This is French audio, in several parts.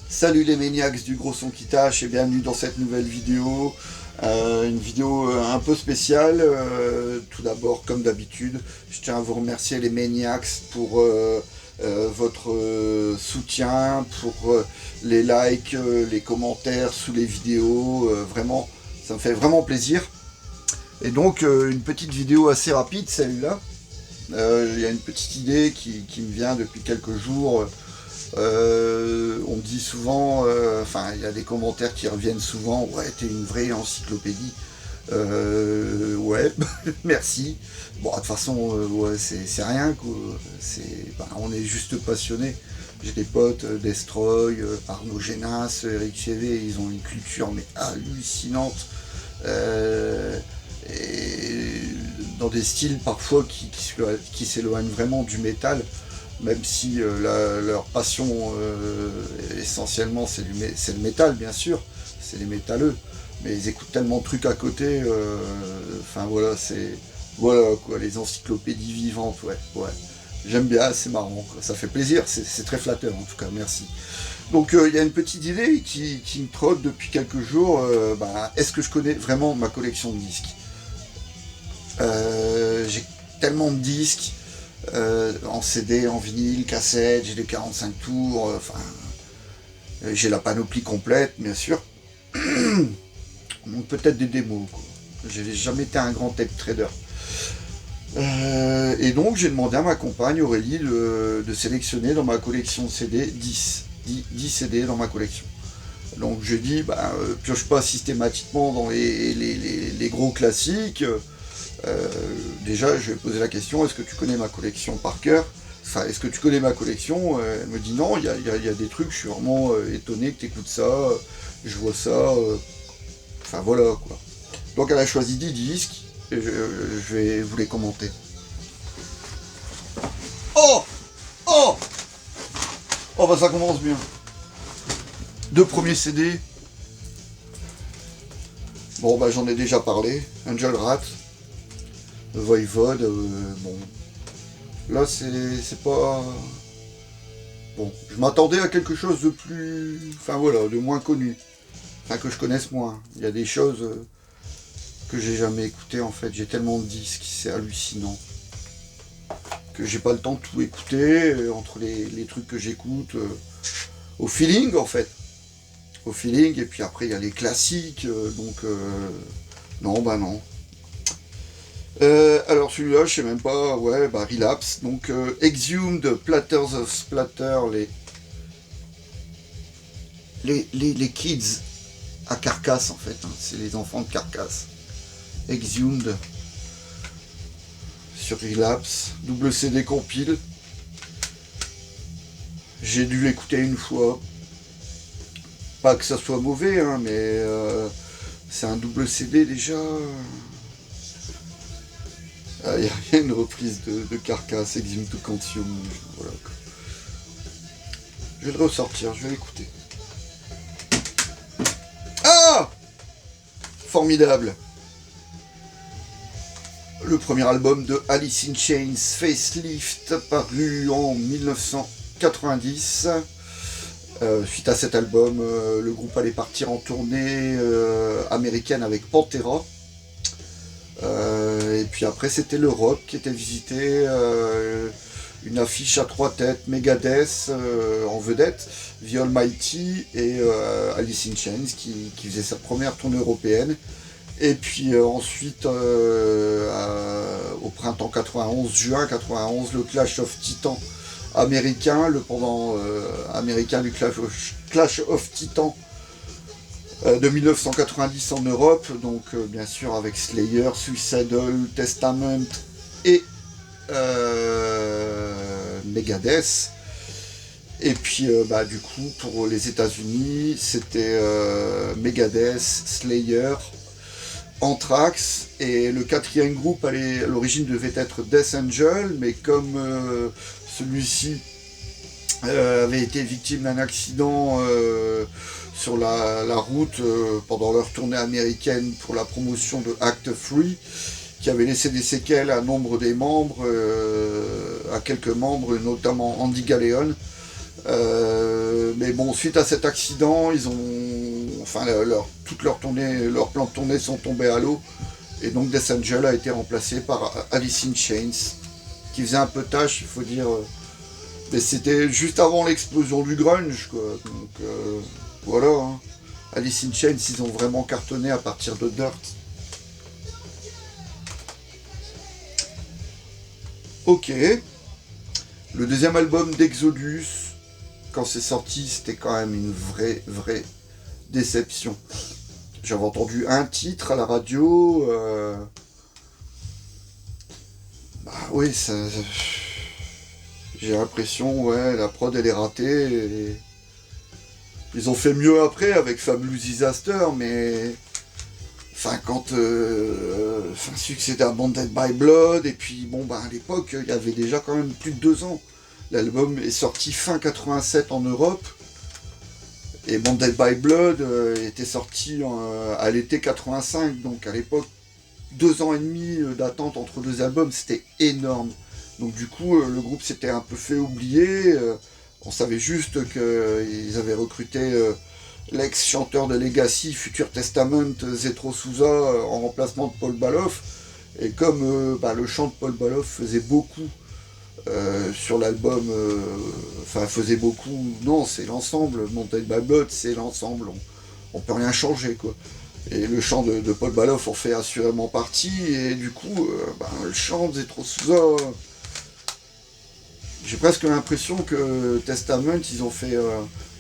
Salut les maniacs du gros son qui tâche et bienvenue dans cette nouvelle vidéo. Une vidéo un peu spéciale. Tout d'abord, comme d'habitude, je tiens à vous remercier les maniacs pour votre soutien, pour les likes, les commentaires sous les vidéos. Vraiment, ça me fait vraiment plaisir. Et donc, une petite vidéo assez rapide, celle-là. Il y a une petite idée qui me vient depuis quelques jours. On me dit souvent, il y a des commentaires qui reviennent souvent, ouais, t'es une vraie encyclopédie. Ouais, merci. Bon, de toute façon, ouais, c'est rien, quoi. On est juste passionnés. J'ai des potes, Destroy, Arnaud Genas, Eric Chevet, ils ont une culture mais hallucinante. Et dans des styles parfois qui s'éloignent vraiment du métal, même si leur passion essentiellement c'est le métal bien sûr, c'est les métalleux, mais ils écoutent tellement de trucs à côté, voilà quoi, les encyclopédies vivantes, ouais. J'aime bien, c'est marrant, quoi. Ça fait plaisir, c'est très flatteur en tout cas, merci. Donc il y a une petite idée qui me trotte depuis quelques jours, est-ce que je connais vraiment ma collection de disques? J'ai tellement de disques, en CD, en vinyle, cassette, j'ai des 45 tours, j'ai la panoplie complète, bien sûr. Donc peut-être des démos, quoi. J'ai jamais été un grand tech trader. Et donc j'ai demandé à ma compagne Aurélie de sélectionner dans ma collection de CD 10 CD dans ma collection. Donc je dis, pioche pas systématiquement dans les gros classiques. Déjà, je vais poser la question, est-ce que tu connais ma collection par cœur? Enfin, est-ce que tu connais ma collection? Elle me dit non, il y a des trucs, je suis vraiment étonné que tu écoutes ça, je vois ça, voilà quoi. Donc elle a choisi 10 disques, et je vais vous les commenter. Oh Oh Oh bah ça commence bien. Deux premiers CD. Bon bah j'en ai déjà parlé, Angel Rat, Voivode, bon. Là, c'est pas... Bon, je m'attendais à quelque chose de plus... de moins connu. Que je connaisse moins. Il y a des choses que j'ai jamais écoutées, en fait. J'ai tellement de disques, c'est hallucinant. Que j'ai pas le temps de tout écouter, entre les trucs que j'écoute, au feeling, en fait. Au feeling, et puis après, il y a les classiques, non, non. Alors celui-là, je sais même pas, ouais, Relapse, donc Exhumed, Platters of Splatter, les kids à Carcasse en fait, hein, c'est les enfants de Carcasse. Exhumed sur Relapse, double CD compile. J'ai dû l'écouter une fois. Pas que ça soit mauvais, hein, mais c'est un double CD déjà. Il y a une reprise de Carcass, Exhumed to Quantium. Voilà. Je vais le ressortir, je vais l'écouter. Ah! Formidable! Le premier album de Alice in Chains, Facelift, paru en 1990. Suite à cet album, le groupe allait partir en tournée américaine avec Pantera. Et puis après c'était l'Europe qui était visitée, une affiche à 3 têtes, Megadeth en vedette, The Almighty et Alice in Chains qui faisait sa première tournée européenne. Et puis ensuite au printemps 91, juin 91, le Clash of Titans américain, le pendant américain du Clash of Titans de 1990 en Europe, donc bien sûr avec Slayer, Suicidal, Testament et Megadeth. Et puis du coup pour les États-Unis c'était Megadeth, Slayer, Anthrax, et le quatrième groupe à l'origine devait être Death Angel, mais comme celui-ci avait été victime d'un accident sur la route pendant leur tournée américaine pour la promotion de Act Free, qui avait laissé des séquelles à nombre des membres, à quelques membres, notamment Andy Galleon. Mais bon, suite à cet accident, ils ont, enfin, toutes leurs plans de tournée sont tombés à l'eau. Et donc Death Angel a été remplacé par Alice in Chains, qui faisait un peu tâche, il faut dire. Mais c'était juste avant l'explosion du grunge, quoi. Donc voilà. Hein. Alice in Chains, ils ont vraiment cartonné à partir de Dirt. Ok. Le deuxième album d'Exodus, quand c'est sorti, c'était quand même une vraie déception. J'avais entendu un titre à la radio. Bah oui, j'ai l'impression, ouais, la prod elle est ratée. Et ils ont fait mieux après avec Fabulous Disaster, mais enfin quand succès à Bonded by Blood, et puis bon bah à l'époque il y avait déjà quand même plus de 2 ans. L'album est sorti fin 87 en Europe, et Bonded by Blood était sorti à l'été 85, donc à l'époque 2 ans et demi d'attente entre 2 albums, c'était énorme. Donc du coup le groupe s'était un peu fait oublier. On savait juste qu'ils avaient recruté l'ex-chanteur de Legacy, Future Testament, Zetro Souza, en remplacement de Paul Baloff. Et comme le chant de Paul Baloff faisait beaucoup sur l'album, faisait beaucoup, non, c'est l'ensemble, Monted by Blood, c'est l'ensemble, on peut rien changer, quoi. Et le chant de Paul Baloff en fait assurément partie, et du coup, le chant de Zetro Souza... J'ai presque l'impression que Testament, ils ont fait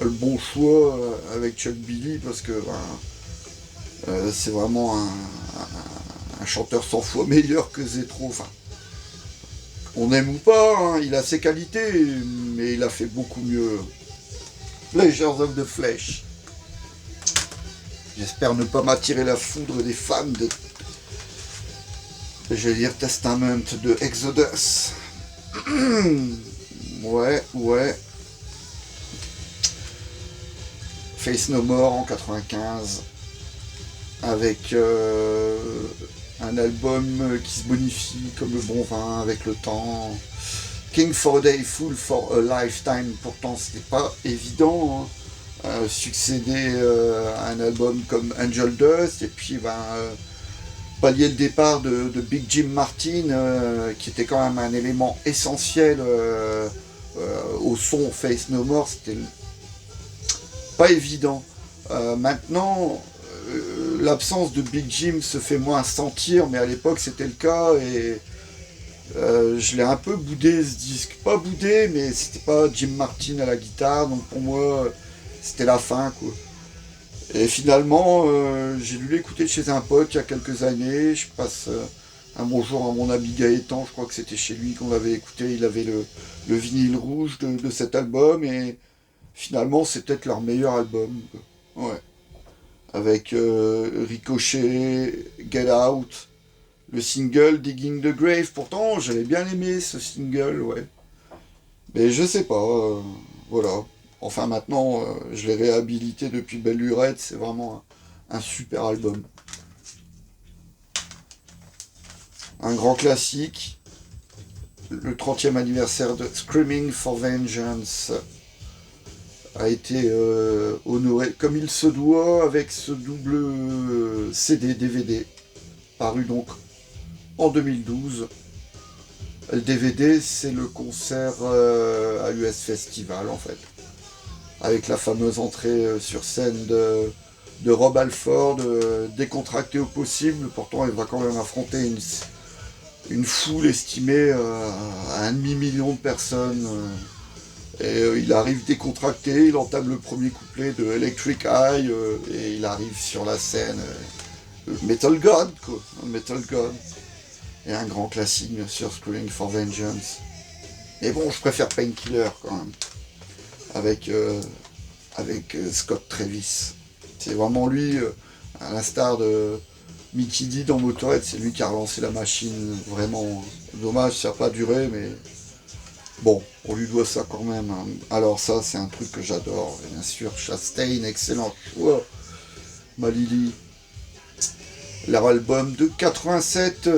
le bon choix avec Chuck Billy, parce que c'est vraiment un chanteur 100 fois meilleur que Zetro. Enfin, on aime ou pas, hein, il a ses qualités, mais il a fait beaucoup mieux. Pleasures of the Flesh. J'espère ne pas m'attirer la foudre des fans de... Je vais lire Testament de Exodus. Ouais. Face No More en 95, avec un album qui se bonifie comme le bon vin avec le temps. King for a Day, Fool for a Lifetime, pourtant c'était pas évident. Hein. Succéder à un album comme Angel Dust, et puis pallier le départ de Big Jim Martin, qui était quand même un élément essentiel au son Face No More, c'était pas évident. Maintenant, l'absence de Big Jim se fait moins sentir, mais à l'époque c'était le cas, et je l'ai un peu boudé ce disque. Pas boudé, mais c'était pas Jim Martin à la guitare, donc pour moi c'était la fin, quoi. Et finalement, j'ai dû l'écouter chez un pote il y a quelques années. Je passe un bonjour à mon ami Gaëtan, je crois que c'était chez lui qu'on l'avait écouté. Il avait le vinyle rouge de cet album, et finalement c'est peut-être leur meilleur album. Ouais. Avec Ricochet, Get Out, le single Digging the Grave. Pourtant j'avais bien aimé ce single, ouais. Mais je sais pas, voilà. Enfin maintenant, je l'ai réhabilité depuis Belle Lurette, c'est vraiment un super album. Un grand classique, le 30e anniversaire de Screaming for Vengeance a été honoré comme il se doit avec ce double CD-DVD, paru donc en 2012. Le DVD, c'est le concert à l'US Festival en fait, avec la fameuse entrée sur scène de Rob Halford, décontracté au possible. Pourtant il va quand même affronter une foule estimée à 1,5 million de personnes. Et il arrive décontracté, il entame le premier couplet de Electric Eye, et il arrive sur la scène, Metal God, quoi, Metal God. Et un grand classique, bien sûr, Screaming for Vengeance. Mais bon, je préfère Painkiller quand même, avec Scott Travis. C'est vraiment lui, à l'instar de Mickey D dans Motorhead, c'est lui qui a relancé la machine, vraiment. Dommage, ça n'a pas duré, mais bon, on lui doit ça quand même. Hein. Alors ça, c'est un truc que j'adore, bien sûr. Chastain, excellent choix. Malili. Leur album de 87,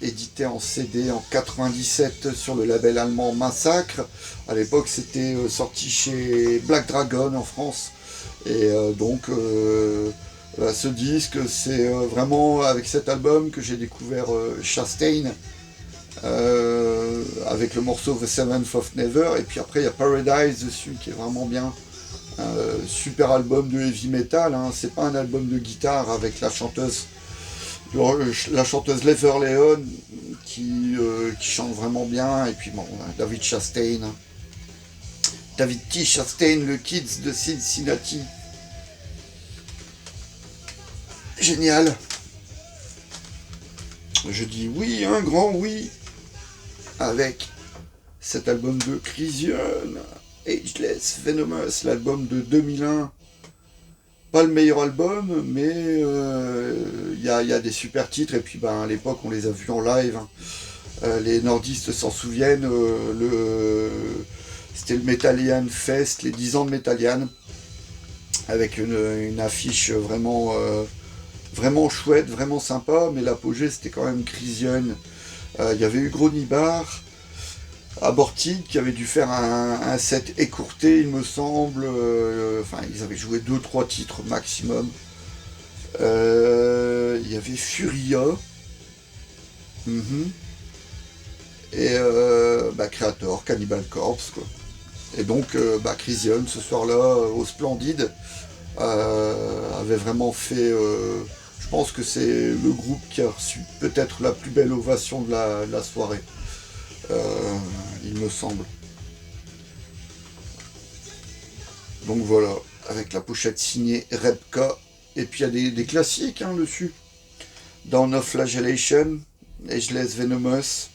édité en CD en 97 sur le label allemand Massacre. À l'époque, c'était sorti chez Black Dragon en France. Et ce disque, c'est vraiment avec cet album que j'ai découvert Chastain, avec le morceau The Seventh of Never. Et puis après, il y a Paradise dessus qui est vraiment bien. Super album de heavy metal, hein. C'est pas un album de guitare avec la chanteuse Leather Leon qui chante vraiment bien. Et puis bon, David Chastain, David T. Chastain, le Kids de Cincinnati. Génial. Je dis oui, un grand oui, avec cet album de Crisium, Ageless Venomous, l'album de 2001. Pas le meilleur album, mais y a des super titres. Et puis à l'époque, on les a vus en live, hein. Les nordistes s'en souviennent, c'était le Metallian Fest, les 10 ans de Metallian, avec une affiche vraiment chouette, vraiment sympa, mais l'apogée c'était quand même Crisium. Il y avait eu Gronibar, Aborted qui avait dû faire un set écourté, il me semble. Ils avaient joué 2-3 titres maximum. Il y avait Furia. Et Creator, Cannibal Corpse, quoi. Et donc Crisium ce soir-là, au Splendide, avait vraiment fait. Je pense que c'est le groupe qui a reçu peut-être la plus belle ovation de la soirée. Il me semble. Donc voilà, avec la pochette signée Repka. Et puis il y a des classiques dessus. Dawn of Flagellation, Ageless Venomous.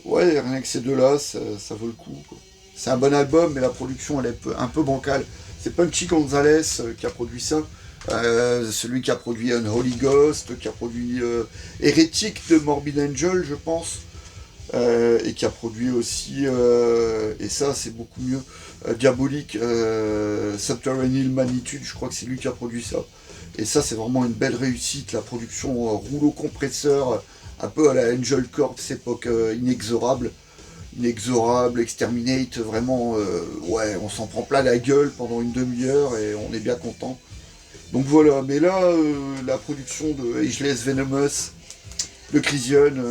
Ouais, rien que ces deux-là, ça vaut le coup, quoi. C'est un bon album, mais la production elle est un peu bancale. C'est Punchy Gonzalez qui a produit ça. Celui qui a produit Unholy Ghost, qui a produit Hérétique de Morbid Angel, je pense. Et qui a produit aussi, et ça c'est beaucoup mieux, Diabolique, Subterranean Magnitude, je crois que c'est lui qui a produit ça. Et ça c'est vraiment une belle réussite, la production rouleau compresseur, un peu à la Angel Corps, époque inexorable, Exterminate, vraiment, ouais, on s'en prend plein la gueule pendant une demi-heure et on est bien content. Donc voilà, mais là, la production de Ageless Venomous, le Crisium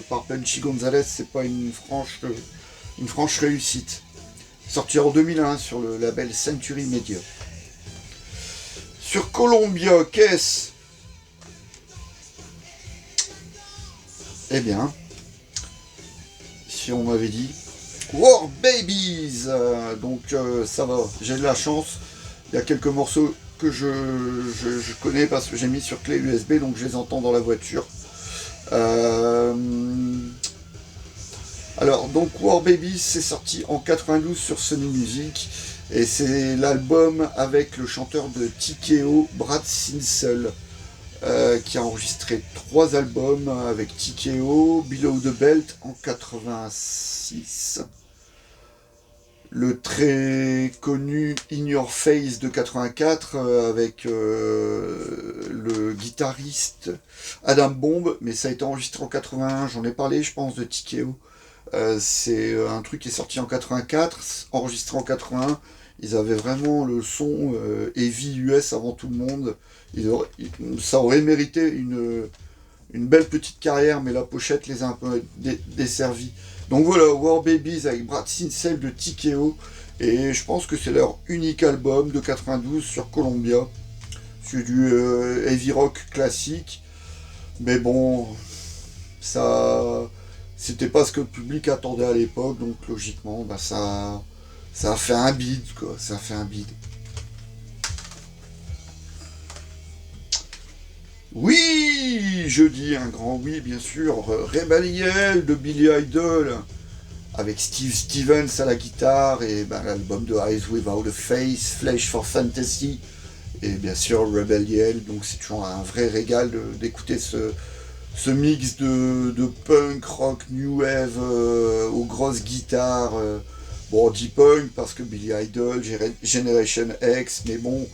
par Punchy Gonzalez, c'est pas une franche réussite. Sorti en 2001 sur le label Century Media. Sur Columbia, qu'est-ce? Eh bien, si on m'avait dit War Babies, ça va, j'ai de la chance. Il y a quelques morceaux que je connais parce que j'ai mis sur clé USB, donc je les entends dans la voiture. Alors donc War Babies, c'est sorti en 92 sur Sony Music et c'est l'album avec le chanteur de TKO, Brad Sinsel, qui a enregistré 3 albums avec TKO, Below the Belt en 86, le très connu In Your Face de 84 avec le guitariste Adam Bomb, mais ça a été enregistré en 81, j'en ai parlé je pense de TKO. C'est un truc qui est sorti en 84, enregistré en 81. Ils avaient vraiment le son heavy US avant tout le monde. Ça aurait mérité une belle petite carrière, mais la pochette les a un peu desservis. Donc voilà, War Babies avec Brad Sinsel de TKO. Et je pense que c'est leur unique album de 92 sur Columbia. C'est du heavy rock classique. Mais bon, ça... C'était pas ce que le public attendait à l'époque, donc logiquement, ça a fait un bide, quoi. Ça a fait un bide. Oui, je dis un grand oui, bien sûr. Rebellion de Billy Idol, avec Steve Stevens à la guitare, et l'album de Eyes Without a Face, Flesh for Fantasy, et bien sûr Rebellion. Donc c'est toujours un vrai régal d'écouter ce mix de punk, rock, new wave aux grosses guitares. On dit punk parce que Billy Idol, Generation X, mais bon,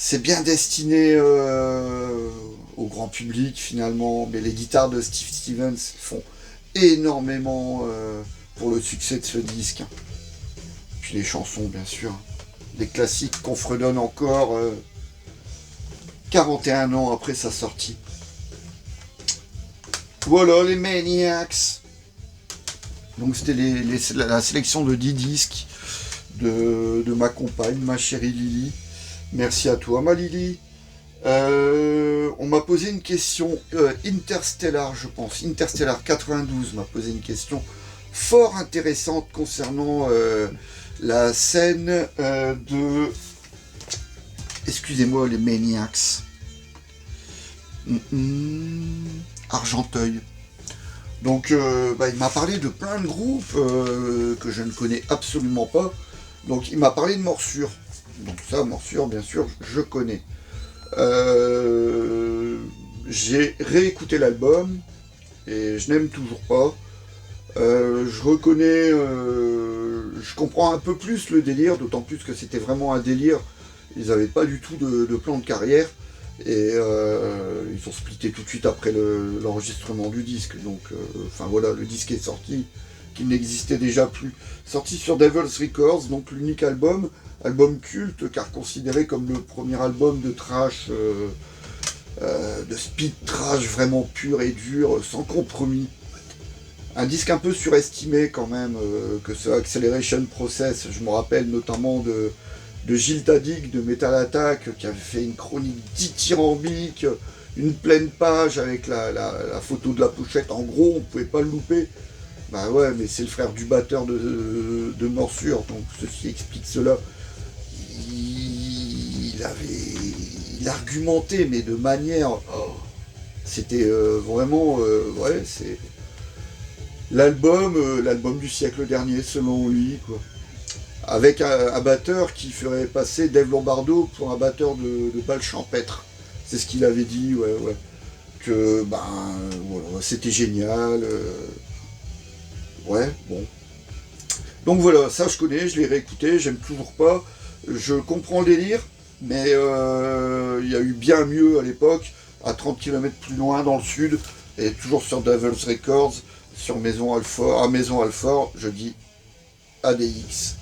c'est bien destiné au grand public finalement, mais les guitares de Steve Stevens font énormément pour le succès de ce disque. Puis les chansons, bien sûr. Des classiques qu'on fredonne encore 41 ans après sa sortie. Voilà les Maniacs. Donc c'était la sélection de 10 disques de ma compagne, ma chérie Lily. Merci à toi, ma Lily. On m'a posé une question, Interstellar, je pense, Interstellar 92 m'a posé une question fort intéressante concernant la scène de... Excusez-moi, les Maniacs. Argenteuil. Donc, il m'a parlé de plein de groupes que je ne connais absolument pas. Donc, il m'a parlé de Morsure. Donc ça, Morsure, bien sûr, je connais. J'ai réécouté l'album et je n'aime toujours pas. Je reconnais, je comprends un peu plus le délire, d'autant plus que c'était vraiment un délire. Ils n'avaient pas du tout de plan de carrière et ils ont splitté tout de suite après l'enregistrement du disque. Donc, enfin voilà, le disque est sorti, qu'il n'existait déjà plus. Sorti sur Devil's Records, donc l'unique album culte, car considéré comme le premier album de thrash, de speed thrash vraiment pur et dur, sans compromis. Un disque un peu surestimé quand même, que ce Acceleration Process. Je me rappelle notamment de Gilles Tadig de Metal Attack, qui avait fait une chronique dithyrambique, une pleine page avec la photo de la pochette. En gros, on pouvait pas le louper. Bah ouais, mais c'est le frère du batteur de Morsure, donc ceci explique cela. Il argumentait, mais de manière... c'était vraiment... ouais, c'est... L'album du siècle dernier, selon lui, quoi. Avec un batteur qui ferait passer Dave Lombardo pour un batteur de balle champêtre. C'est ce qu'il avait dit, ouais. Que, voilà, c'était génial. Ouais, bon. Donc voilà, ça je connais, je l'ai réécouté, j'aime toujours pas. Je comprends le délire, mais il y a eu bien mieux à l'époque, à 30 km plus loin dans le sud, et toujours sur Devil's Records, sur Maison Alfort, je dis ADX.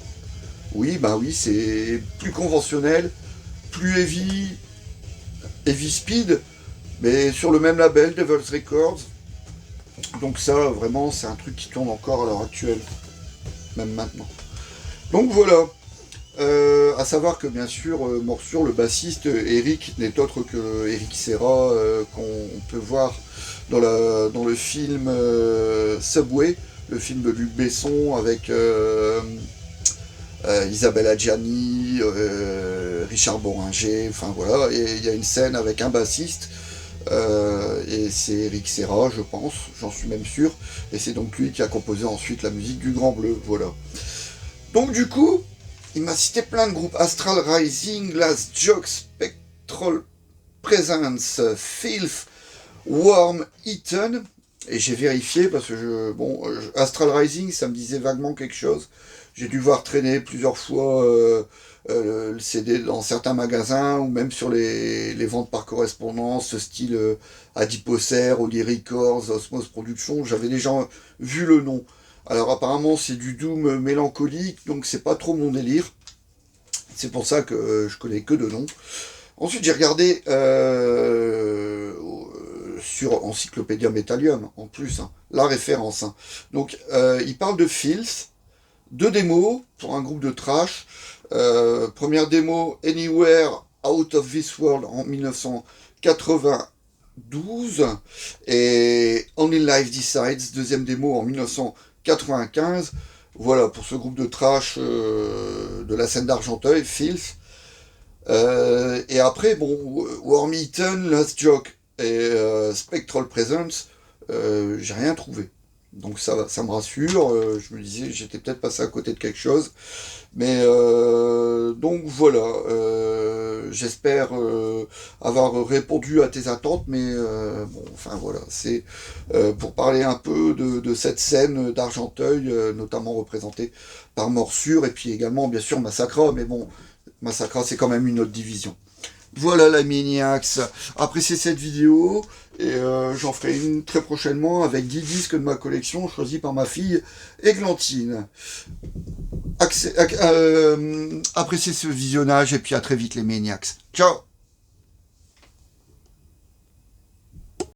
Oui, c'est plus conventionnel, plus heavy speed, mais sur le même label, Devil's Records. Donc ça, vraiment, c'est un truc qui tourne encore à l'heure actuelle, même maintenant. Donc voilà. À savoir que bien sûr, Morsure, le bassiste Eric n'est autre que Eric Serra, qu'on peut voir dans le film Subway, le film de Luc Besson avec Isabelle Adjani, Richard Boringer, enfin voilà, et il y a une scène avec un bassiste, et c'est Eric Serra, je pense, j'en suis même sûr, et c'est donc lui qui a composé ensuite la musique du Grand Bleu, voilà. Donc du coup, il m'a cité plein de groupes, Astral Rising, Last Joke, Spectral Presence, Filth, Worm Eaten, et j'ai vérifié parce que Astral Rising, ça me disait vaguement quelque chose. J'ai dû voir traîner plusieurs fois le CD dans certains magasins ou même sur les ventes par correspondance, style Adiposer, Oli Records, Osmos Productions. J'avais déjà vu le nom. Alors apparemment c'est du doom mélancolique, donc c'est pas trop mon délire. C'est pour ça que je connais que de noms. Ensuite j'ai regardé sur Encyclopédia Metallium, en plus, hein, la référence. Hein. Donc il parle de Filth, 2 démos pour un groupe de thrash. Première démo, Anywhere Out of This World en 1992 et Only Life Decides, deuxième démo en 1995. Voilà pour ce groupe de trash de la scène d'Argenteuil, Filth. Et après, Worm Eaten, Last Joke et Spectral Presence, j'ai rien trouvé. Donc ça me rassure, je me disais j'étais peut-être passé à côté de quelque chose. Mais donc voilà, j'espère avoir répondu à tes attentes, mais voilà, c'est pour parler un peu de cette scène d'Argenteuil, notamment représentée par Morsure, et puis également bien sûr Massacra, mais bon, Massacra c'est quand même une autre division. Voilà la Maniacs. Appréciez cette vidéo et j'en ferai une très prochainement avec 10 disques de ma collection choisis par ma fille Églantine. Appréciez ce visionnage et puis à très vite les Maniacs. Ciao.